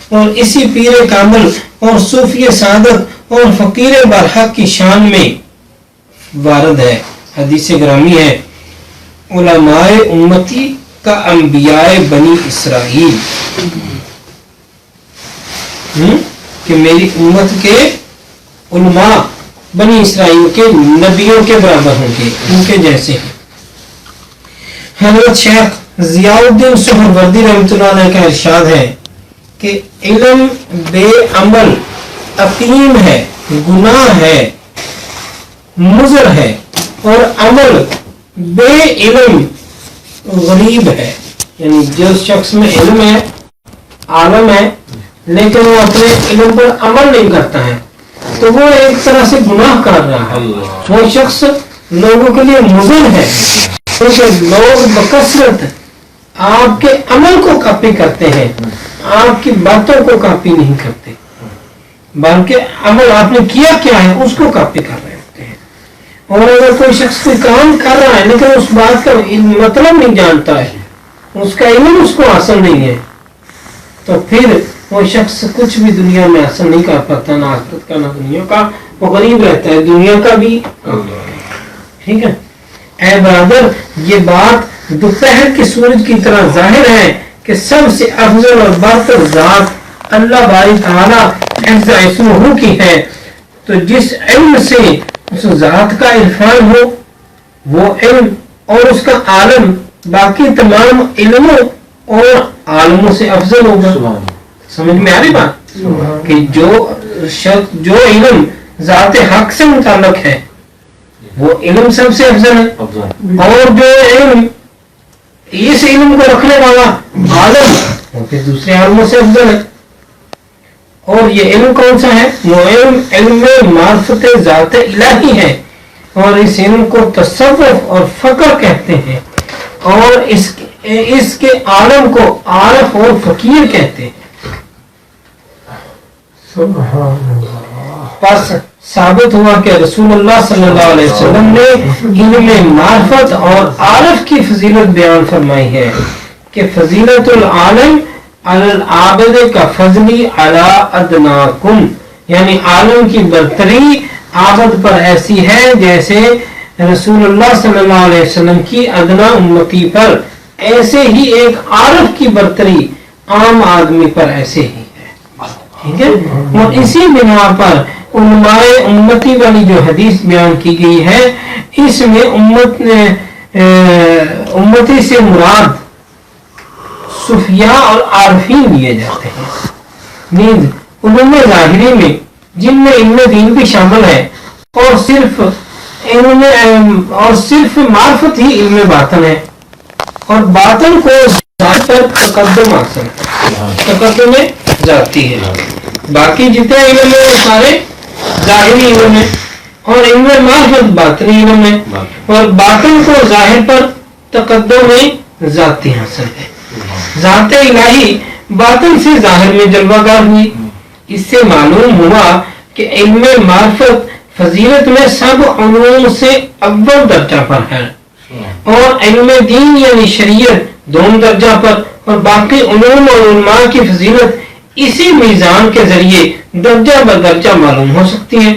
اور اسی پیر کامل اور صوفی سعادت اور فقیر برحق کی شان میں وارد ہے. حدیث گرامی ہے، علماء امتی کا انبیاء بنی اسرائیل، کہ میری امت کے علماء بنی اسرائیل کے نبیوں کے برابر ہوں گے، ان کے جیسے ہیں. حضرت شیخ ضیاء الدین سہروردی رحمۃ اللہ علیہ کا ارشاد ہے کہ علم بے عمل عقیم ہے، گناہ ہے، مضر ہے، اور عمل بے علم غریب ہے. یعنی جس شخص میں علم ہے، عالم ہے، لیکن وہ اپنے علم پر عمل نہیں کرتا ہے تو وہ ایک طرح سے گناہ کر رہا ہے. وہ شخص لوگوں کے لیے مضر ہے، کیونکہ لوگ بکثرت آپ کے عمل کو کاپی کرتے ہیں، آپ کی باتوں کو کاپی نہیں کرتے، بلکہ عمل آپ نے کیا کیا ہے اس کو کاپی کر رہے ہوتے ہیں. اور اگر کوئی شخص کوئی کام کر رہا ہے لیکن اس بات کا مطلب نہیں جانتا ہے، اس کا علم اس کو حاصل نہیں ہے، تو پھر وہ شخص کچھ بھی دنیا میں حاصل نہیں کر پاتا، نہ آخرت کا نہ دنیا کا. وہ غریب رہتا ہے، دنیا کا بھی. ٹھیک ہے. اے برادر، یہ بات دوپہر کے سورج کی طرح ظاہر ہے کہ سب سے افضل اور برتر ذات اللہ باری تعالیٰ حفظ اسمہ کی ہے. تو جس علم سے اس ذات کا عرفان ہو، وہ علم اور اس کا عالم باقی تمام علموں اور عالموں سے افضل ہوگا. سمجھ میں آ رہی بات؟ کہ جو علم ذات حق سے متعلق ہے وہ علم سب سے افضل ہے، اور جو علم اس علم کو رکھنے والا عالم وہ پھر دوسرے عالموں سے افضل ہے. اور یہ علم کون سا ہے؟ وہ علم معرفت ذات الہی ہے، اور اس علم کو تصوف اور فقر کہتے ہیں، اور اس کے عالم کو عارف اور فقیر کہتے ہیں۔ سبحان اللہ۔ پس ثابت ہوا کہ رسول اللہ صلی اللہ علیہ وسلم نے علم معرفت اور عارف کی فضیلت بیان فرمائی ہے کہ فضیلت العالم علی العابد کا فضلی علی ادناکم، یعنی عالم کی برتری عابد پر ایسی ہے جیسے رسول اللہ صلی اللہ علیہ وسلم کی ادنا امتی پر، ایسے ہی ایک عارف کی برتری عام آدمی پر ایسے ہی ہے، ٹھیک ہے۔ اور اسی بنا پر علماء امتی والی جو حدیث بیان کی گئی ہے، اس میں امتی سے مراد صوفیاء اور عارفین لیے جاتے ہیں، نیز علوم ظاہری میں جن میں علم دین بھی شامل ہے، اور صرف معرفت ہی علم باطن ہے، اور باطن کو ذات پر تقدم حاصل ہے، تقدم ذاتی ہے۔ باقی جتنے علم ہیں وہ سارے ظاہری علم ہے، اور علم معرفت باطنی علم ہے، اور باطن کو ظاہر پر تقدم ذاتی حاصل ہے۔ ذات الہی باطن سے ظاہر میں جلوہ گاہ ہوئی۔ اس سے معلوم ہوا کہ علم معرفت فضیلت میں سب علوم سے اول درجہ پر ہے، اور علم دین یعنی شریعت دوم درجہ پر، اور باقی علوم اور علماء کی فضیلت اسی میزان کے ذریعے درجہ بدرجہ معلوم ہو سکتی ہے،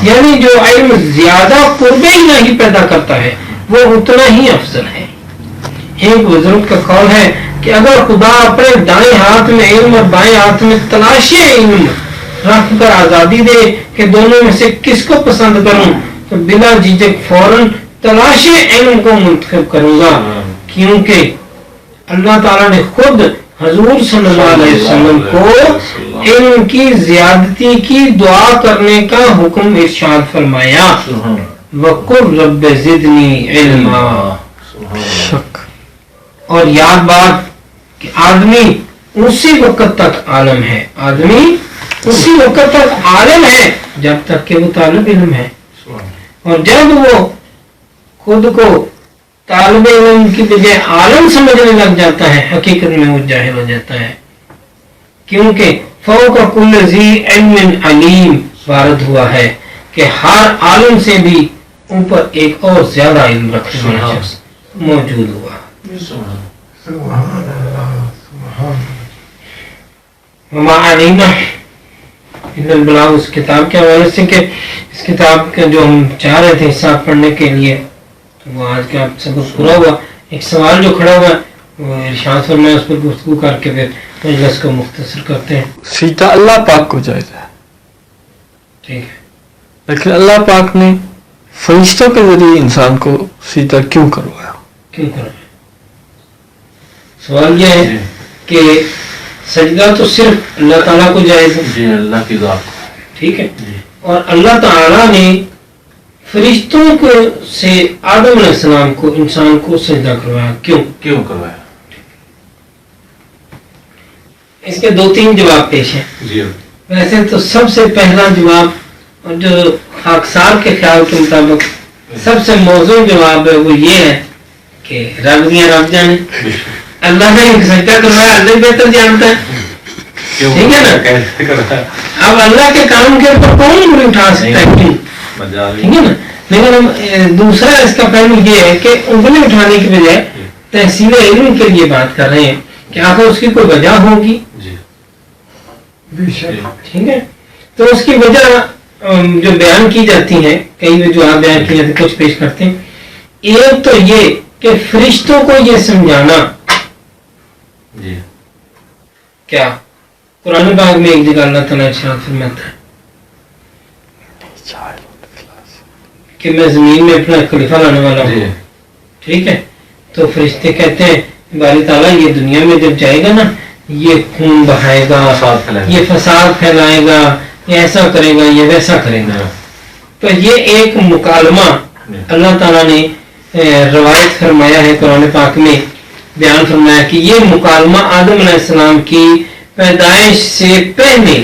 یعنی جو علم زیادہ قرب الہی پیدا کرتا ہے وہ اتنا ہی افضل ہے۔ ایک بزرگ کا قول ہے کہ اگر خدا اپنے دائیں ہاتھ میں علم اور بائیں ہاتھ میں تلاشی علم رکھ کر آزادی دے کہ دونوں میں سے کس کو پسند کروں، تو بلا جھجک فوراً تلاشی علم کو منتخب کروں گا، کیونکہ اللہ تعالیٰ نے خود حضور صلی اللہ علیہ وسلم کو علم کی زیادتی کی دعا کرنے کا حکم ارشاد فرمایا، وَقُلْ رَبِّ زِدْنِی عِلْمًا۔ اور یاد بات کہ آدمی اسی وقت تک عالم ہے، آدمی اسی وقت تک عالم ہے جب تک کہ وہ طالب علم ہے، اور جب وہ خود کو طالب علم کی بجائے عالم سمجھنے لگ جاتا ہے، حقیقت میں وہ جاہل ہو جاتا ہے، کیونکہ فوق کل ذی علم علیم وارد ہوا ہے کہ ہر عالم سے بھی اوپر ایک اور زیادہ علم رکھنے والا شخص موجود ہوا۔ وما علینا الا البلاغ، اس کتاب کے حوالے سے کہ اس کتاب کا جو ہم چاہ رہے تھے حساب پڑھنے کے لیے، تو وہ آج کا سبق پورا ہوا۔ ایک سوال جو کھڑا ہوا وہ ارشاد فرمایا، اس پر گفتگو کر کے پھر مجلس کو مختصر کرتے ہیں۔ سیدھا اللہ پاک کو جائز ہے، ٹھیک ہے، لیکن اللہ پاک نے فرشتوں کے ذریعے انسان کو سیدھا کیوں کروایا؟ کیوں کریں؟ سوال یہ ہے کہ سجدہ تو صرف اللہ تعالیٰ کو جائز ہے، جی اللہ کی ذات، ٹھیک ہے، اور اللہ تعالیٰ نے فرشتوں کو سے آدم علیہ السلام کو، انسان کو سجدہ کروایا، کیوں کروایا؟ اس کے دو تین جواب پیش ہیں۔ جی ویسے تو سب سے پہلا جواب جو خاکسار کے خیال کے مطابق سب سے موزوں جواب ہے وہ یہ ہے کہ رب دیا رب جانے، اللہ نے سجدہ کروایا، اللہ بہتر جانتا ہے، ٹھیک ہے نا۔ اب اللہ کے کام کے اوپر کون انگلی اٹھا سکتا ہے، کیوں، ٹھیک ہے نا۔ لیکن دوسرا اس کا پہلو یہ ہے کہ انگلی اٹھانے کی بجائے تحصیل علم کے لیے بات کر رہے ہیں کہ آخر اس کی کوئی وجہ ہوگی، ٹھیک ہے۔ تو اس کی وجہ جو بیان کی جاتی ہے، کئی وجوہات بیان کی جاتی ہیں، کچھ پیش کرتے ہیں۔ ایک تو یہ کہ فرشتوں کو یہ سمجھانا، کیا قرآن پاک میں ایک جگہ اللہ تعالیٰ ارشاد فرماتا ہے کہ میں زمین میں اپنا خلیفہ لانے والا ہوں، ٹھیک ہے۔ تو فرشتے کہتے ہیں باری تعالیٰ یہ دنیا میں جب جائے گا نا، یہ خون بہائے گا، یہ فساد پھیلائے گا، یہ ایسا کرے گا، یہ ویسا کرے گا۔ تو یہ ایک مکالمہ اللہ تعالیٰ نے روایت فرمایا ہے، قرآن پاک میں بیان فرمایا کہ یہ مکالمہ آدم علیہ السلام کی پیدائش سے پہلے